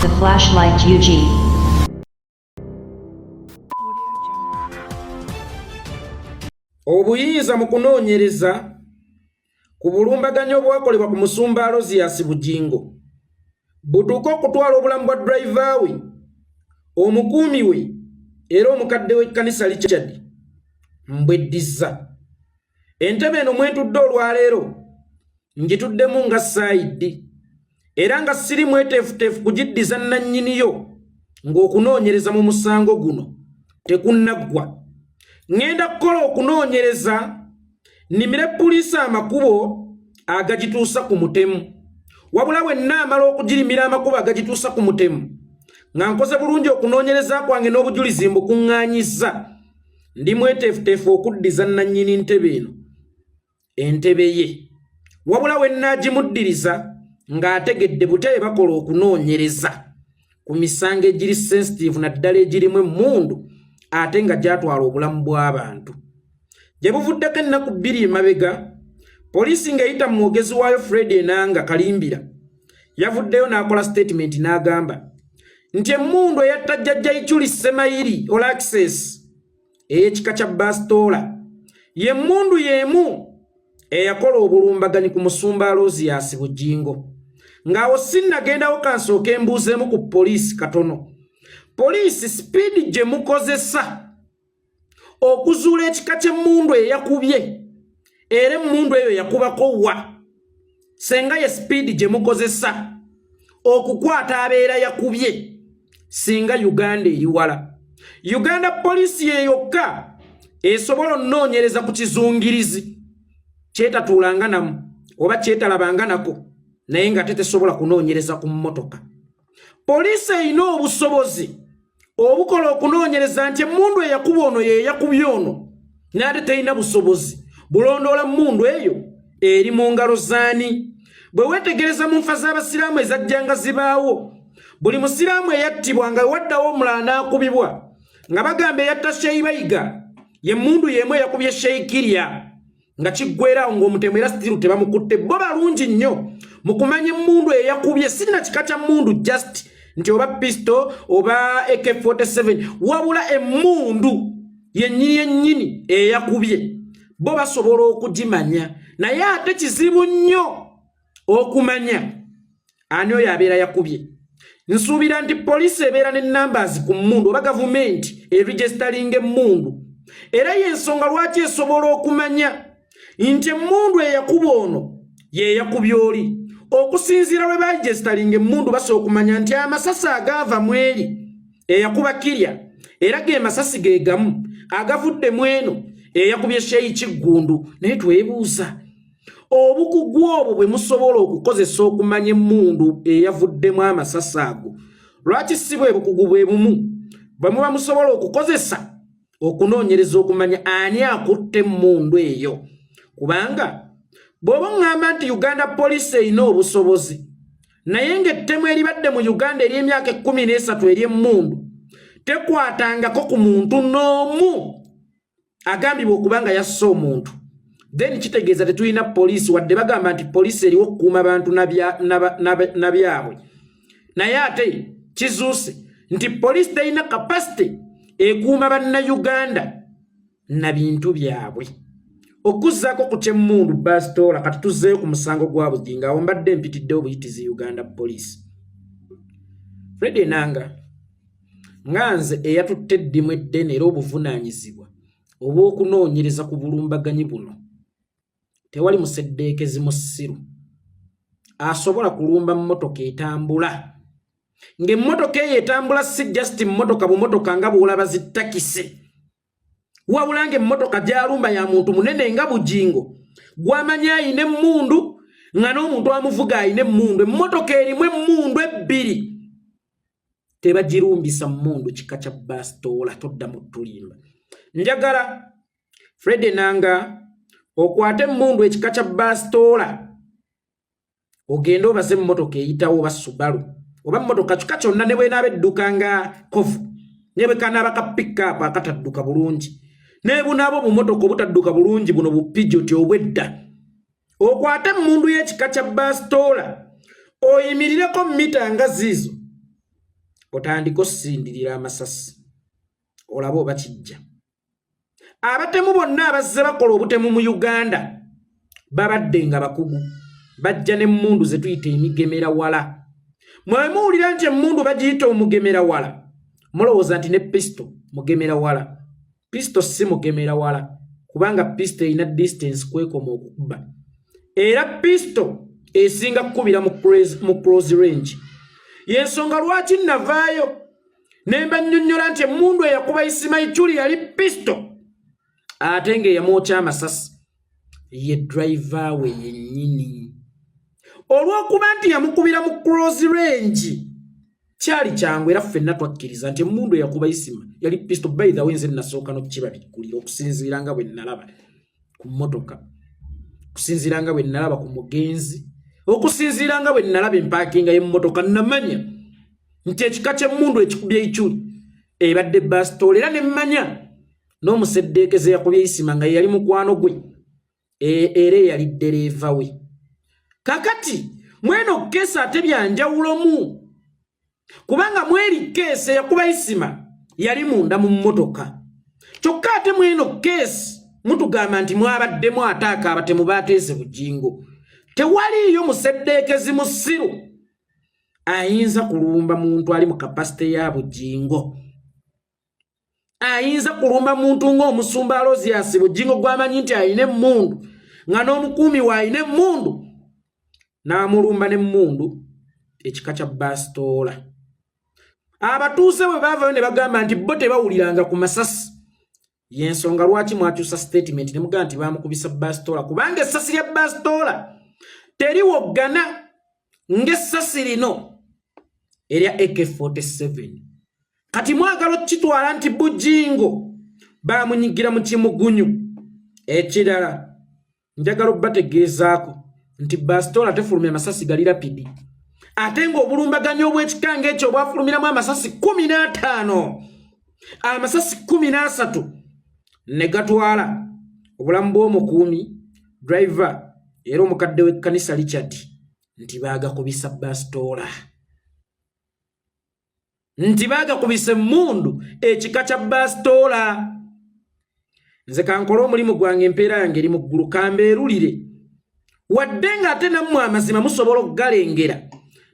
the flashlight UG. Obuyinza mu kunoonyereza ku bulumbaganyo obwakolebwa ku musumba Alozias Bujjingo butuuka okutwala obulamu bwa driver we, omukuumi we era omukadde w'ekkanisa Richard mbweddiza. Entebe eno mwentudde olwaleero ngituddemu nga CID era nga siri mweteefuteefu kugiddiza nannyiniyo ng'okunoonyereza mu musango guno tekunnaggwa. Ngenda kukola okunoonyereza nimire poliisi amakubo agagituusa ku mutemu, wabula wenna amala okugirimira amakubo agagituusa ku mutemu nga nkoze bulungi okunoonyereza kwange n'obujulizi mbukuŋŋaanyizza, ndi mweteefuteefu okuddiza nannyini ntebe eno entebe ye, wabula wenna agimuddiriza ng'ategedde butebe bakola okunoonyereza ku misango egiri sensitive naddala egirimu emmundu ate nga gyatwala obulamu bw'abantu. Gye buvuddeko ennaku bbiri emabega, poliisi ng'eyita mu mwogezi waayo Fred Enanga Kalimbira yavuddeyo n'akola statement n'agamba nti emmundu eyatta jjajja Ichuli Semayiri All Access ey'ekika kya Bastola ye mmundu y'emu eyakola obulumbaganyi ku musumba Alozias Bujjingo. Ng'awo sinnagendawo kansooka embuuzeemu ku poliisi katono. Poliisi speed gye mukozesa okuzuula ekika ky'emmundu eyakubye era emmundu eyo yakubako wa, senga ye speed gye mukozesa okukwata abeera yakubye, singa Uganda eri wala. Uganda poliisi yeyokka esobola onoonyereza ku kizungirizi kyetatuulanga namu oba kyetalabanga nako naye nga tetesobola kunoonyereza ku mmotoka. Poliisi erina obusobozi obukola okunoonyereza nti emmundu eyakuba ono ye yakubye ono n'ate terina busobozi bulondoola mmundu eyo eri mu ngalo zaani. Bwe weetegereza mu nfa z'abasiraamu ezajjanga zibaawo, buli musiraamu eyattibwa nga waddawo omulala n'akubibwa nga bagamba eyatta Sheyi Bayiga ye mmundu y'emu eyakubye Ssegirinya nga kiggweerawo ng'omutemu era stiru tebamukutte. Bo balungi nnyo mu kumanya emmundu eyakubye, sirina kika kya mmundu just nti oba pistol oba AK-47, wabula emmundu yennyini eyakubye bo basobola okugimanya, naye ate kizibu nnyo okumanya ani oyo abeera yakubye. Nsuubira nti poliisi ebeera ne numbers ku mmundu oba gavumenti eregistering emmundu, era y'ensonga lwaki esobola okumanya nti emmundu eyakuba ono ye yakubye oli. Okusinziira lwe baregistering emmundu basobola okumanya nti amasasi agaava mu eri eyakuba Kirya era ge masasi ge gamu agavudde mu eno eyakubye Sheyi Kiggundu. Naye twebuuza obukugu obwo bwe musobola okukozesa okumanya emmundu eyavuddemu amasasi ago, lwaki si bwe bukugu bwe bumu bwe muba musobola okukozesa okunoonyereza okumanya ani akutte emmundu eyo? Kubanga bw'oba ngamba nti Uganda poliisi erina obusobozi naye ng'ettemu eribadde mu Uganda ery'emyaka 13 ery'emmundu tekwatangako ku muntu n'omu agambibwa okuba nga yasse omuntu, then kitegeeza tetulina poliisi, wadde bagamba nti poliisi eriwo okukuuma abantu na byabwe, naye ate kizuuse nti poliisi terina capacity ekuuma bannayuganda na bintu byabwe. Okuzzaako ku ky'emmundu Bastola, kati tuzzeeyo ku musango gwa Bujjingo, awo mbadde mpitiddewo buyitizi Uganda poliisi. Fred Enanga nga nze eyatutte eddimu eddene era obuvunaanyizibwa obw'okunoonyereza ku bulumbaganyi buno, tewali museddeekezi musiru asobola kulumba mmotoka etambula, ng'emmotoka eyo etambula si just mmotoka bumotoka nga bw'olaba zittakisi, wabula ng'emmotoka gy'alumba ya muntu munene nga Bujjingo gw'amanya ayina emmundu nga n'omuntu amuvuga ayina emmundu. Emmotoka erimu emmundu ebbiri tebagirumbisa mmundu kika kya Bastola, toddamu tulimba. Njagala Fred Enanga okwate emmundu ekika kya Bastola ogenda obaze emmotoka eyitawo oba Subaru oba mmotoka kika kyonna ne bw'enaaba edduka nga Kovu ne bwe kanaaba ka pick-up akatadduka bulungi ne bunaabo bumotoka obutadduka bulungi buno bupijoti obwedda, okwate emmundu y'ekika kya Bastola oyimirireko mita nga ziizo otandika osindirira amasasi olaba oba kijja. Abatemu bonna abazze bakola obutemu mu Uganda babadde nga bakugu bajja n'emmundu ze tuyita emigemera wala. Mwe muwulira nti emmundu bagiyita omugemera wala mulowooza nti ne pisto mugemera wala. Pisto si mugemera wala kubanga pisto erina distance kwekoma okukuba era pisto esinga kukubira mu close range. Yensonga lwaki navaayo nemba nnyonnyola nti emmundu eyakuba Ismail yali pisto ate ng'eyamwokya amasasi ye driver we yennyini. Olw'okuba nti yamukubira mu close range kyali kyangu era ffenna twakkiriza nti emmundu eyakuba Ismail yali pisto. By the way nze nasooka n'okukibabikkulira okusinziira nga bwe nalaba ku mmotoka, okusinziira nga bwe nalaba ku mugenzi, okusinziira nga bwe nalaba empaakinga y'emmotoka namanya nti ekika ky'emmundu ekikubye Ichuli ebadde bastola era nemmanya n'omuseddeekeze yakubye Isima nga yali mukwano gwe era yali ddereeva we. Kakati mweno keesi ate byanjawulomu kubanga mweri keesi eyakuba Isima yali munda mu mmotoka kyokka ate mweno keesi mutugamba nti mwabaddemu ataaka abatemu baateese Bujjingo. Tewaliyo museddeekezi musiru ayinza kulumba muntu ali mu kapasite ya Bujjingo. Ayinza kulumba muntu ng'omusumba Alozias Bujjingo gwamanyi nti ayina emmundu nga n'omukuumi we ayina emmundu n'amulumba n'emmundu ekika kya bastola. Abatuuse bwe baavayo ne bagamba nti bo tebawuliranga ku masasi. Yensonga lwaki mwakyusa statement ne mugamba nti baamukubisa bastola kubanga essasi lya bastola teriwoggana ng'essasi lino erya AK-47. Kati mwagala okitwala nti Bujjingo baamunyigira mu kimugunyu. Ekirala njagala obbategeezaako nti bastola tefulumya amasasi gali rapidi ate ng'obulumbaganyo obw'ekikanga ekyo bwafulumiramu amasasi 15 amasasi 13 ne gatwala obulamu bw'omukuumi driver era omukadde w'ekkanisa Richard nti baagakubisa bastola. Nti baagakubisa emmundu ekika kya bastola. Nze kankola omulimu gwange empeera yange eri mu ggulu kambeerulire wadde ng'ate nammwe amazima musobola okugalengera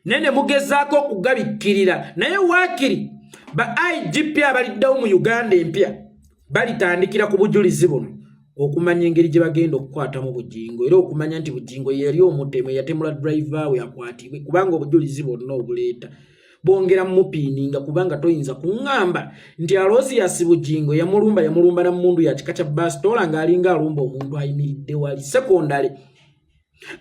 nene mugezaako okugabikkirira naye waakiri ba IGP abaliddawo mu Uganda empya balitandikira ku bujulizi buno okumanya engeri gye bagenda okukwatamu Bujjingo era okumanya nti Bujjingo yali omutemu yatemula driver we akwatibwe kubanga obujulizi bonna obuleeta bongera mupiininga kubanga toyinza kuŋŋamba nti Alozias Bujjingo yamulumba na mundu ya kika kya bastola ng'alinga alumba omuntu ayimiridde wali. Sekondale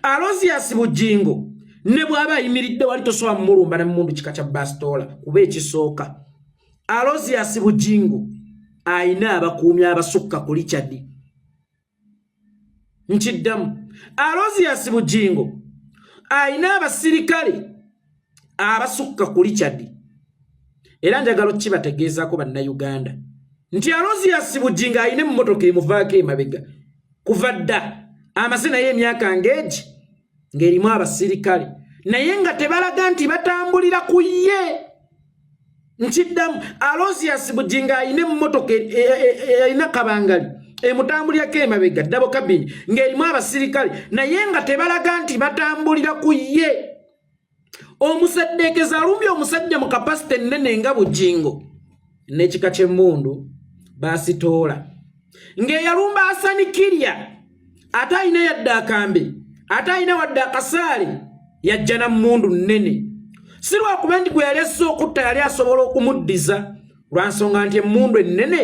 Alozias Bujjingo ne bw'aba ayimiridde wali tosobola mulumba na mundu kika kya bastola kuba ekisooka Alozias Bujjingo ayina abakuumi abasukka ku Richard. Nkiddamu Alozias Bujjingo ayina abasirikale abasukka ku Richard era njagala kibategeezaako bannayuganda nti Alozias Bujjingo ayina emmotoka emuvaako emabega kuva dda amase naye emyaka ng'egi ng'erimu abasirikale naye nga tebalaga nti batambulira ku ye. Nkiddamu Alozias Bujjingo ayina emmotoka erina kabangali emutambulirako emabega double cabin ng'erimu abasirikale naye nga tebalaga nti batambulira ku ye. Omuseddeekeza alumbye omusajja mu kapasite ennene nga Bujjingo n'ekika ky'emmundu baasitoola ng'eyalumba asanikirya ate ayina yadde akambe ate ayina wadde akasaale yajja na mmundu nnene. Si lwakuba nti gwe yali azze okutta yali asobola okumuddiza lwa nsonga nti emmundu ennene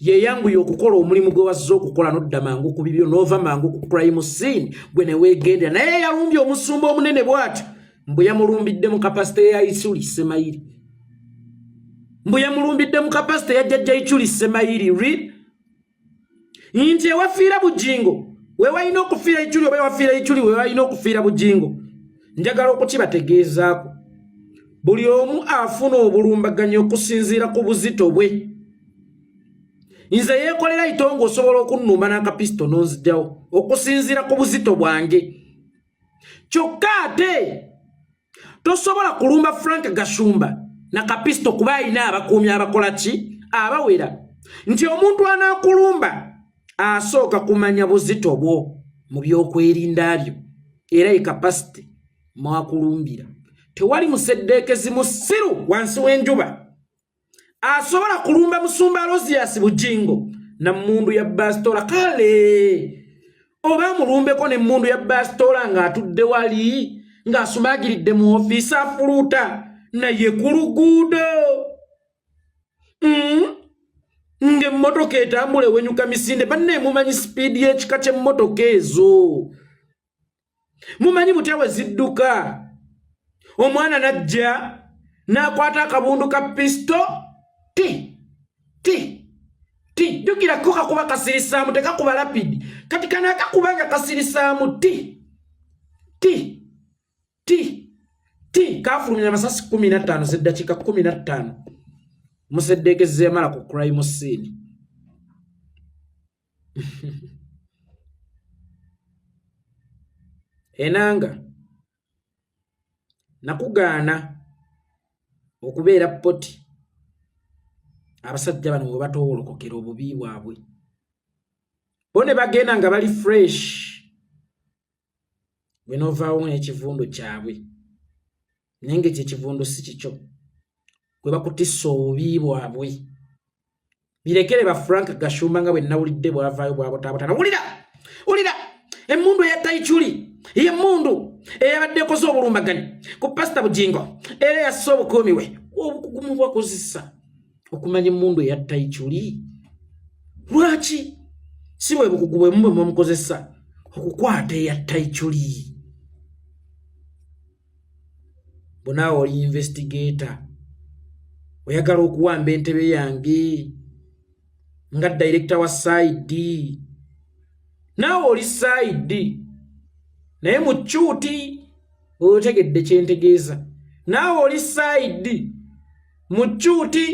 yeeyanguye okukola omulimu gwe wazze okukola n'odda mangu ku bibyo n'ova mangu ku crime scene gwe ne weegendera naye yalumbye omusumba omunene bw'atyo mbu yamulumbidde mu kapasite ya Ichuli Semairi. Mbu yamulumbidde mu kapasite ya jjajja Ichuli Semairi nti ewafiira Bujjingo weewalina okufiira Ichuli oba ewafiira Ichuli weewalina okufiira Bujjingo. Njagala okukibategeezaako buli omu afuna obulumbaganyo okusinziira ku buzito bwe. Nze yeekolera Itongwa osobola okunnumba n'akapisito n'onzijjawo okusinziira ku buzito bwange. Kyokka ate tosobola kulumba Frank Gashumba na kapisto kuba alina abakuumi abakola ki abawera nti omuntu anaakulumba asooka kumanya buzito bwo mu byokwerinda byo era ekapasite mwakulumbira tewali museddeekezi musiru wansi w'enjuba asobola kulumba musumba Alozias Bujjingo na mmundu ya bastola kale oba mulumbeko ne mmundu ya bastola ng'atudde wali ng'asumagiridde mu ofiisi afuluuta naye ku luguudo ng'emmotoka etambula ewenyuka misinde banne mumanyi sipiidi y'ekika ky'emmotoka ezo mumanyi butya we zidduka omwana najja n'akwata akabundu ka pisto jukirako kakuba kasirisaamu tekakuba lapidi kati kanakakubanga kasirisaamu kafulumya amasasi 15 z'eddakiika 15 museddeekezi emala ku crime scene enanga nakugaana okubeera poti abasajja bano bwe batowolokokera obubi bwabwe bo ne bagenda nga bali fresh bwe novaawo n'ekivundo kyabwe naye ng'ekyo ekivundo si kikyo kwe bakutissa obubi bwabwe birekere ba Frank Gashumba nga bwe nawulidde bwavaayo bwabotaabotana wulira emmundu eyatayiculi y'emmundu eyabadde ekoze obulumbagane ku pasita Bujjingo era yasse obukuumi we obukugumu bwakozesa okumanya emmundu eyatayiculi lwaki si bwe bukugu bwe mumwe mumukozesa okukwata eyatayiculi bonaawe oli investigator oyagala okuwamba entebe yange nga director wa CID naawe oli CID naye mu kyuuti otegedde kyentegeeza naawe oli CID mu kyuuti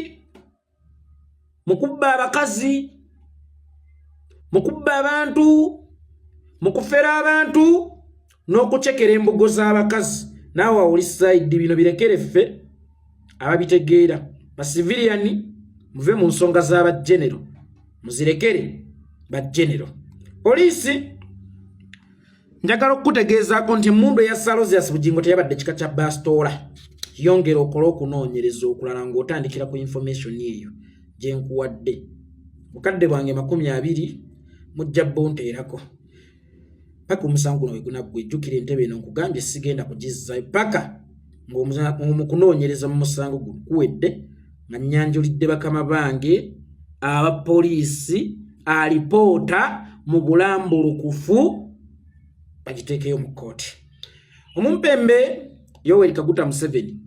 mukubba abakazi mukubba abantu mukufera abantu n'okucekera embugo z'abakazi naawe oli CID bino birekere ffe ababitegeera ba civilian muve mu nsonga z'abagenero muzirekere bagenero poliisi njagala okutegeezaako nti emmundu eya Alozias Bujjingo teyabadde kika kya bastola yongera okola okunoonyereza okulala ng'otandikira ku information eyo gye nkuwadde bukadde bwange 20 mujja bonteerako paka omusango guno we gunaggwa ejjukira entebe eno nkugambye sigenda kugizzayo paka ng'omukunoonyereza mu musango guno kuwedde nga nnyanjulidde bakama bange abapoliisi alipota mu bulambulukufu bagiteekeyo mu kkooti omumpembe Yoweri Kaguta Museveni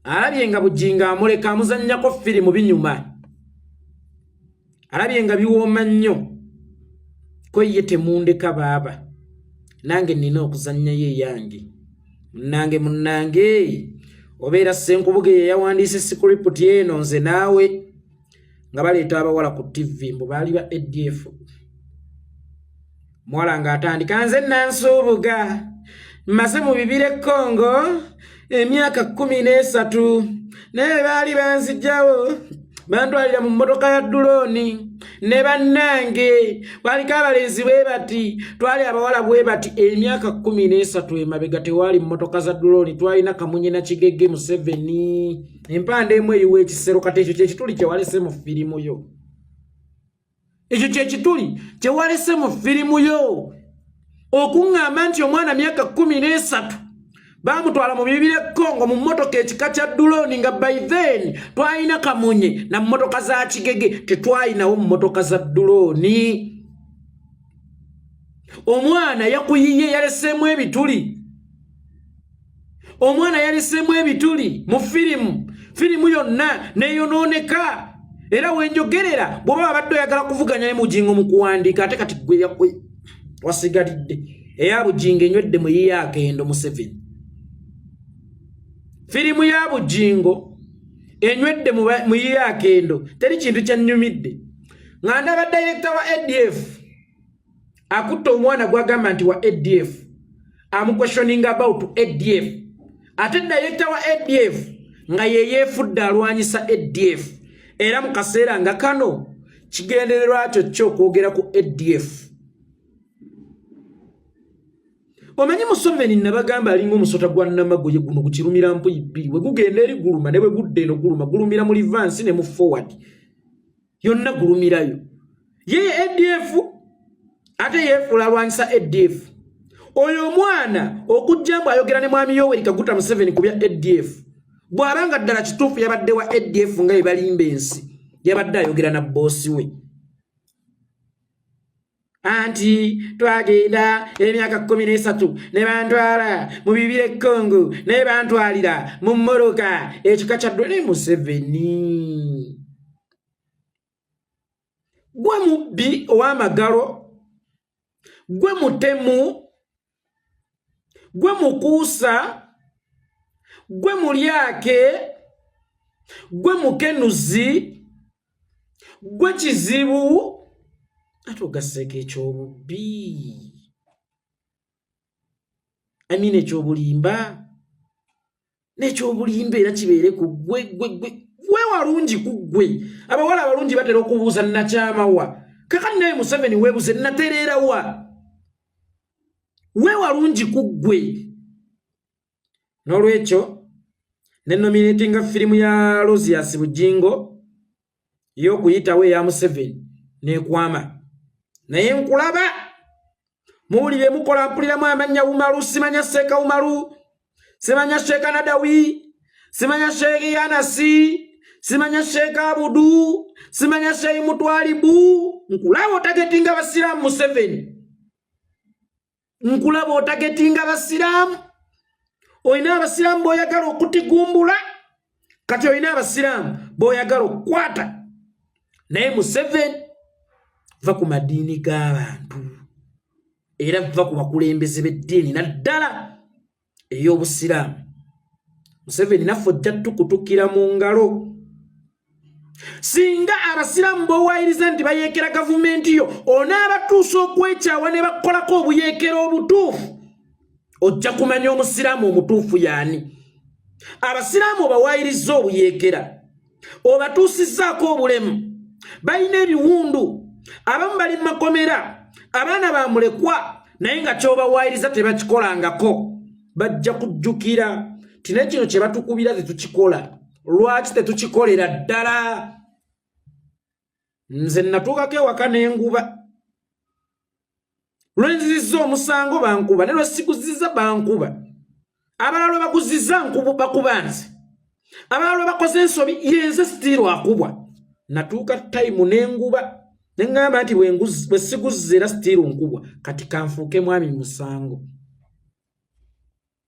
alabye nga Bujjingo amuleka amuzannyako firimu binyuma alabye nga biwooma nnyo ko ye temundeka baaba nange nina okuzannyayo eyange munnange obeera Ssenkubuge ye yawandiise script eno nze naawe nga baleeta abawala ku TV mbu baali ba ADF mwala ng'atandika nze Nansuubuga mmaze mu bibire Congo emyaka 13 naye baali banzijjawo bantwalira mu mmotoka ya drone ne bannange baliko abalenzi bwe bati twali abawala bwe bati emyaka 13 emabega tewali mmotoka za drone twalina Kamunye na Kigege mu 7 empande emu eyiwa ekisero kati ekyo kyekituli kyewalese mu firimu yo ekyo kyekituli kyewalese mu firimu yo okuŋŋamba nti omwana myaka 13 bamutwala mu bibire Congo mu mmotoka ekika kya drone nga by then twalina Kamunye na mmotoka za Kigege tetwalinawo mmotoka za drone omwana yakuyiye yaleseemu ebituli omwana yaleseemu ebituli mu firimu yonna neyonooneka era wenjogerera bw'oba abadde oyagala kuvuganya ne Bujjingo mu kuwandiika ate kati gwe wasigalidde eya Bujjingo enywedde mu yiye akendo mu 7 firimu ya Bujjingo enywedde mu yiye akendo teri kintu kyannyumidde nga ndaba director wa ADF akutta omwana gwagamba nti wa ADF questioning about ADF ate director wa ADF nga yeefudde alwanyisa ADF era mu kaseera nga kano kigendererwa kyo kwogera ku ADF. Omanyi Museveni nabagamba alinga omusota gwa Namagoye guno gukirumira mpu ibiri we gugenda eri guluma ne bwe gudde no gulumira mu reverse ne mu forward yonna gulumirayo ye ADF ate yeefula alwanyisa ADF. Oyo omwana okujjambu ayogera ne mwami Yoweri Kaguta Museveni kubya ADF bw'abanga ddala kituufu yabadde wa ADF nga ebalimba ensi yabadde ayogera na bossi we anti twagenda emyaka 13 ne bantwala mu bibire Congo ne bantwalira mu mmoroka ekika kya Dwele Museveni. Gwe mubbi ow'amagalo, gwe mutemu, gwe mukuusa, gwe mulyake, gwe mukenuzi, gwe kizibu ate ogasseeko ekyobubbi. Amina ekyobulimba n'ekyobulimba era kibeere ku gwe walungi ku gwe. Abawala abalungi batera okubuuza nakyamawa kakati naye Museveni weebuze natereera wa? We walungi ku gwe. N'olwekyo ne nominatinga firimu ya Rosias Bujjingo y'okuyitawo eya Museveni n'ekwama. Naye nkulaba muwulire mukola mpuliramu amannya Umaru, simanya Seeka Umaru, simanya Sheeka Nadawi, simanya Sheeka Yanasi, simanya Sheeka Abudu, simanya Sheikh Mutwalibu. Nkulaba otagetinga basiraamu Museveni. Nkulaba otagetinga basiraamu. Oyina abasiraamu b'oyagala okutigumbula, kati oyina abasiraamu b'oyagala okukwata. Naye Museveni va ku madiini g'abantu era va ku bakulembeze b'eddiini naddala ey'obusiraamu. Museveni naffe ojja tukutukira mu ngalo. Singa abasiraamu b'owayiriza nti bayeekera gavumenti yo onaabatuusa okwekyawa ne bakolako obuyeekera obutuufu, ojja kumanya omusiraamu omutuufu y'ani. Abasiraamu bawayiriza obuyeekera obatuusizzaako obulemu, balina ebiwundu, abamu bali mu makomera, abaana bamulekwa naye nga ky'obawayiriza tebakikolangako. Bajja kujjukira ti ne kino kye batukubira tetukikola. Lwaki tetukikolera ddala? Nze natuukako ewaka n'enguba. Lwenzizizza omusango bankuba, ne lwe sikuzizza bankuba. Abalala lwe bakuzizza bakuba nze. Abalala lwe bakoze ensobi yenze sitiiru akubwa. Natuuka tayimu n'enguba ne ngamba nti bwe siguzza era sitiiru nkubwa kati kanfuuke mwami musango.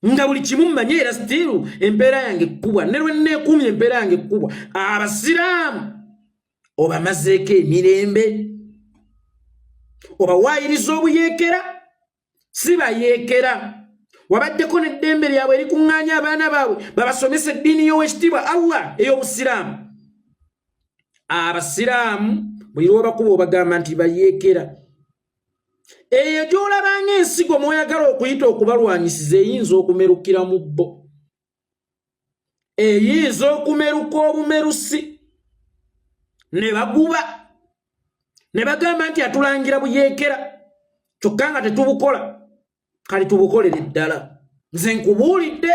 Nga buli kimu mmanye era sitiiru empeera yange kkubwa, ne lwe nneekuumye empeera yange kkubwa. Abasiraamu obamazeeko emirembe, obawaayiriza obuyeekera, si bayeekera. Wabaddeko n'eddembe lyabwe erikuŋŋaanya abaana baabwe babasomesa eddiini y'owekitiibwa Allah ey'obusiraamu. Abasiraamu buli lw'obakuba obagamba nti bayeekera. Eyo gy'olabanga ensigo mw'oyagala okuyita okubalwanyisiza eyinza okumerukira mu bbo. Eyinza okumeruka obumerusi ne baguba ne bagamba nti atulangira buyeekera kyokka nga tetubukola. Kale tubukolere ddala. Nze nkubuulidde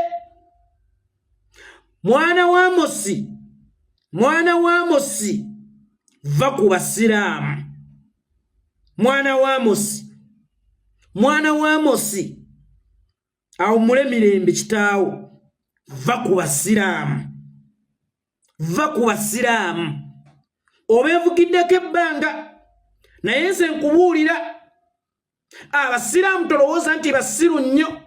mwana wa Amosi va ku basiraamu. Mwana wa Amosi awummule mirembe kitaawo, va ku basiraamu. Obeevugiddeko ebbanga naye nze nkubuulira abasiraamu tolowooza nti basiru nnyo.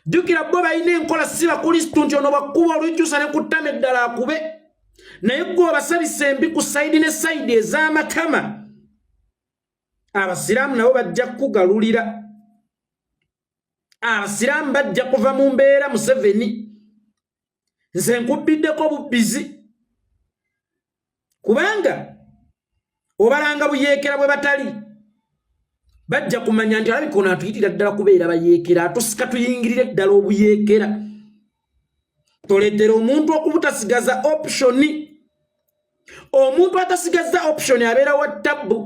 Jjukira bo balina enkola si bakristu nti ono bakkuba olujjusa ne kuttama eddala akube, naye gwe obasabisa embi ku sayidi ne sayidi ez'amatama. Abasiraamu nabo bajja kugalulira. Abasiraamu bajja kuva mu mbeera Museveni. Nze nkubbiddeko bubbizi kubanga obalanga buyeekera bwe batali. Bajja kumanya nti alabika ono atuyitira ddala kubeera bayeekera, atusika tuyingirire ddala obuyeekera. toletera omuntu okubutasigaza optioni. Omuntu atasigaza optioni abeera wa tabbu.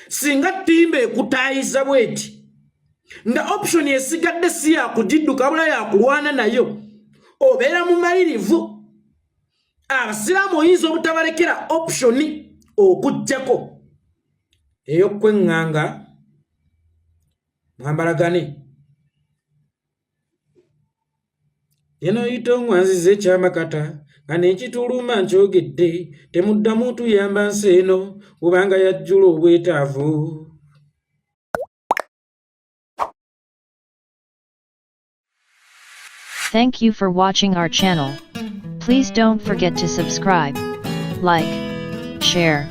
Singa ttimba ekutaayiza bweti nga optioni esigadde si yakugidduka wabula yakulwana nayo, obeera mumalirivu. Abasiraamu oyinza obutabalekera optioni okujjako ey'okweŋŋanga mwambalagane. Eno Itongwa nzize ekyamakata nga n'ekituluma nkyogedde, temuddamu tuyamba nsi eno kubanga yajjula obwetaavu. Thank you for watching our channel. Please don't forget to subscribe, like, share,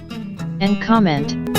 and comment.